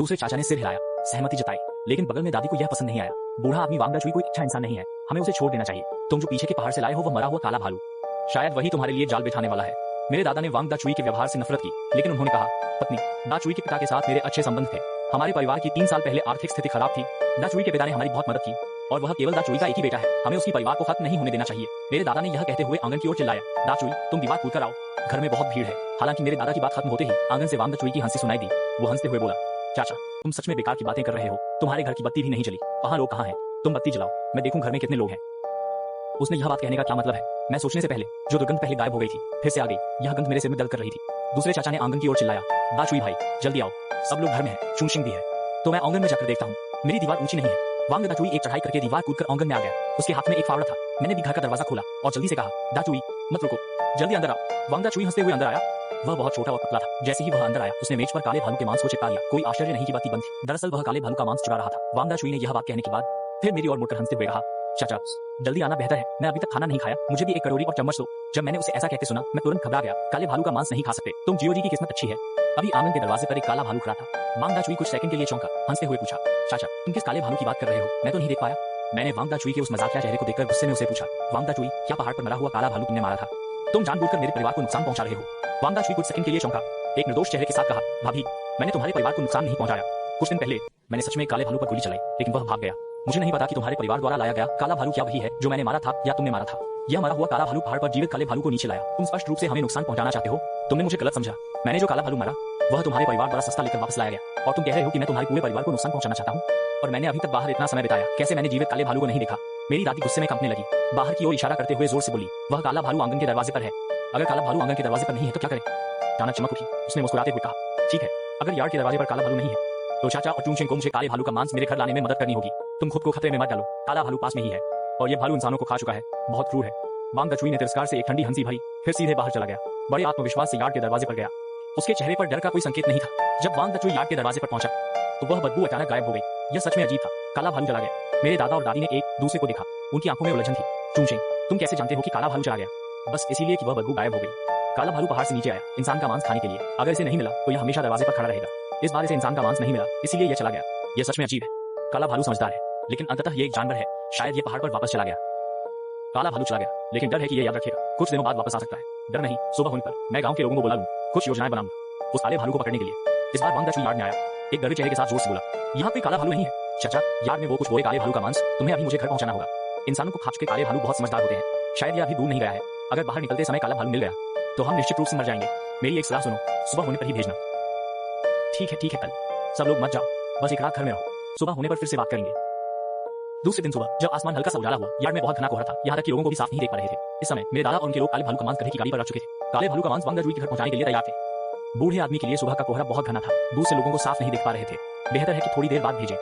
दूसरे चाचा ने सिर हिलाया, सहमति जताई, लेकिन बगल में दादी को यह पसंद नहीं आया। बूढ़ा आदमी वांगडा चुई कोई अच्छा इंसान नहीं है, हमें उसे छोड़ देना चाहिए। तुम जो पीछे के पहाड़ से लाए हो वह मरा हुआ काला भालू, शायद वही तुम्हारे लिए जाल बिठाने वाला है। मेरे दादा ने वांगडा चुई के व्यवहार से नफरत की, लेकिन उन्होंने कहा, पत्नी, डा चुई के पिता के साथ मेरे अच्छे संबंध थे। हमारे परिवार की 3 साल पहले आर्थिक स्थिति खराब थी। डा चुई के पिता ने हमारी बहुत मदद की और वह केवल डा चुई का एक ही बेटा है। हमें उसकी परिवार को खत्म नहीं होने देना चाहिए। मेरे दादा ने यह कहते हुए आंगन की ओर चिल्लाया, डा चुई, तुम दीवार कूद कर आओ, घर में बहुत भीड़ है। हालांकि मेरे दादा की बात खत्म होते ही आंगन से वांगडा चुई की हंसी सुनाई दी। वो हंसते हुए बोला, चाचा, तुम सच में बेकार की बातें कर रहे हो। तुम्हारे घर की बत्ती भी नहीं जली। वहां लोग कहाँ हैं? तुम बत्ती जलाओ, मैं देखूं घर में कितने लोग हैं। उसने यह बात कहने का क्या मतलब है? मैं सोचने से पहले जो दुर्गंध पहले गायब हो गई थी फिर से आ गई। यह गंध मेरे सिर में दर्द कर रही थी। दूसरे चाचा ने आंगन की ओर चिल्लाया, डा चुई भाई, जल्दी आओ, सब लोग घर में हैं, चुंगशिंग भी है। तो मैं आंगन में जाकर देखता हूँ। मेरी दीवार ऊंची नहीं है। वांगडा चुई एक चढ़ाई करके दीवार कूदकर आंगन में आ गया। उसके हाथ में एक फावड़ा था। मैंने भी घर का दरवाजा खोला और जल्दी से कहा, डा चुई, मत रुको, जल्दी अंदर आओ। वांगडा चुई हंसते हुए अंदर आया। वह बहुत छोटा और पतला था। जैसे ही वह अंदर आया, उसने मेज पर काले भालू के मांस को चिपका लिया। कोई आश्चर्य नहीं कि बत्ती बंद थी। दरअसल वह काले भालू का मांस चुरा रहा था। वांगडा चुई ने यह बात कहने के बाद फिर मेरी ओर मुड़कर हंसते हुए कहा, चाचा, जल्दी आना बेहतर है, मैं अभी तक खाना नहीं खाया, मुझे भी एक कटोरी और चम्मच दो। जब मैंने उसे ऐसा कहते सुना, मैं तुरंत घबरा गया। काले भालू का मांस नहीं खा सकते। तुम जियो जी की किस्मत अच्छी है। अभी आंगन के दरवाजे पर एक काला भालू खड़ा था। वांगडा चुई कुछ सेकंड के लिए चौंका, हंसते हुए पूछा, चाचा, तुम किस काले भालू की बात कर रहे हो? मैं तो नहीं देख पाया। मैंने वांगडा चुई के उस मजाकिया चेहरे को देखकर गुस्से में उसे पूछा, वांगडा चुई, क्या पहाड़ पर मरा हुआ काला भालू तुमने मारा था? तुम जानबूझकर मेरे परिवार को नुकसान पहुंचा रहे हो। वांगडा चुई कुछ सेकंड के लिए चौंका, एक निर्दोष चेहरे के साथ कहा, भाभी, मैंने तुम्हारे परिवार को नुकसान नहीं पहुंचाया। कुछ दिन पहले मैंने सच में काले भालू पर गोली चलाई, लेकिन वह भाग गया। मुझे नहीं पता कि तुम्हारे परिवार द्वारा लाया गया काला भालू क्या वही है जो मैंने मारा था या तुमने मारा था। यह मरा हुआ काला भालू पहाड़ पर जीवित काले भालू को नीचे लाया। तुम स्पष्ट रूप से हमें नुकसान पहुंचाना चाहते हो। तुमने मुझे गलत समझा। मैंने जो काला भालू मारा वह तुम्हारे परिवार द्वारा सस्ता लेकर वापस लाया गया, और तुम कह रहे हो कि मैं तुम्हारे पूरे परिवार को नुकसान पहुंचाना चाहता हूं। और मैंने अभी तक बाहर इतना समय बिताया, कैसे मैंने जीवित काले भालू को नहीं देखा? मेरी दादी गुस्से में कंपने लगी। बाहर की ओर इशारा करते हुए जोर से बोली, वह काला भालू आंगन के दरवाजे पर है। अगर काला भालू आंगन के दरवाजे पर नहीं है तो क्या करें? अचानक चमक उठी। उसने मुस्कुराते हुए कहा, ठीक है, अगर यार्ड के दरवाजे पर काला भालू नहीं है तो चाचा और चुंगशिंग को मुझे काले भालू का मांस मेरे घर लाने में मदद करनी होगी। तुम खुद को खतरे में मत डालो, काला भालू पास में ही है और यह भालू इंसानों को खा चुका है, बहुत क्रूर है। वांगडा चुई ने तिरस्कार से एक ठंडी हंसी भरी, फिर सीधे बाहर चला गया। बड़े आत्मविश्वास से यार्ड के दरवाजे पर गया। उसके चेहरे पर डर का कोई संकेत नहीं था। जब वांगडा चुई यार्ड के दरवाजे पर पहुंचा तो वह बदबू अचानक गायब हो गई। यह सच में अजीब था। काला भालू चला गया। मेरे दादा और दादी ने एक दूसरे को देखा। उनकी आंखों में उलझन थी। चुंगशिंग, तुम कैसे जानते हो कि काला भालू चला गया? बस इसीलिए कि वह बदबू गायब हो गई। काला भालू पहाड़ से नीचे आया इंसान का मांस खाने के लिए। अगर इसे नहीं मिला तो यह हमेशा दरवाजे पर खड़ा रहेगा। इस बार इसे इंसान का मांस नहीं मिला, इसीलिए यह चला गया। यह सच में अजीब है। काला भालू समझदार है, लेकिन अंततः ये एक जानवर है। शायद ये पहाड़ पर वापस चला गया। काला भालू चला गया, लेकिन डर है कि ये याद रखेगा, कुछ दिनों बाद वापस आ सकता है। डर नहीं, सुबह होने पर मैं गांव के लोगों को बुला लूं, कुछ योजनाएं बनाऊंगा उस काले भालू को पकड़ने के लिए। इस बार वांगडा चुई यार्ड में आया। एक डरे चेहरे के साथ जोर से बोला, यहाँ कोई काला भालू नहीं है चाचा, यार्ड में वो कुछ बोए काले भालू का मांस, तुम्हें अभी मुझे घर पहुंचाना होगा। इंसानों को खा चुके काले भालू बहुत समझदार होते हैं। शायद यह अभी दूर नहीं गया है। अगर बाहर निकलते समय काला भालू मिल गया तो हम निश्चित रूप से मर जाएंगे। मेरी एक सलाह सुनो, सुबह होने पर ही भेजना। ठीक है कल। सब लोग मत जाओ, बस एक रात घर में रहो, सुबह होने पर फिर से बात करेंगे। दूसरे दिन सुबह जब आसमान हल्का सा उजाला हुआ, यार्ड में बहुत घना कोहरा था, यहाँ तक कि लोगों को भी साफ नहीं देख पा रहे थे। इस समय मेरे दादा और उनके लोग काले भालू का मांस गधे की गाड़ी पर रख चुके थे। काले भालू का मांस वांगडा चुई के घर पहुंचाने के लिए तैयार थे। बूढ़े आदमी के लिए सुबह का कोहरा बहुत घना था, दूर से लोगों को साफ नहीं देख पा रहे थे। बेहतर है कि थोड़ी देर बाद भेजें।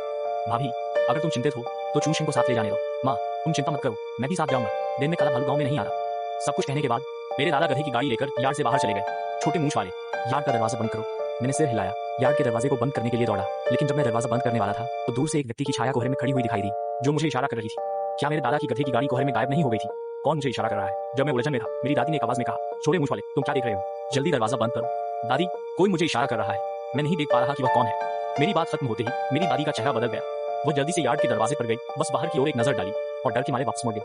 भाभी, अगर तुम चिंतित हो तो चुंगशिंग को साथ ले जाने दो। माँ, तुम चिंता मत करो, मैं भी साथ जाऊंगा। दिन में काला भालू गांव में नहीं आ रहा। सब कुछ कहने के बाद मेरे दादा गधे की गाड़ी लेकर यार्ड से बाहर चले गए। छोटे मूंछ वाले, यार्ड का दरवाजा बंद करो। मैंने सिर हिलाया। यार्ड के दरवाजे को बंद करने के लिए दौड़ा, लेकिन जब मैं दरवाजा बंद करने वाला था तो दूर से एक व्यक्ति की छाया कोहरे में खड़ी हुई दिखाई दी, जो मुझे इशारा कर रही थी। क्या मेरे दादा की गधे की गाड़ी कोहरे में गायब नहीं हो गई थी? कौन मुझे इशारा कर रहा है? जब मैं उलझन में था, मेरी दादी ने एक आवाज में कहा, छोटे मूंछ वाले, तुम क्या देख रहे हो? जल्दी दरवाजा बंद करो। दादी, कोई मुझे इशारा कर रहा है, मैं नहीं देख पा रहा कि वह कौन है। मेरी बात खत्म होते ही मेरी दादी का चेहरा बदल गया। वह जल्दी से यार्ड के दरवाजे पर गई, बस बाहर की ओर एक नजर डाली और डर के मारे वापस मुड़ गई।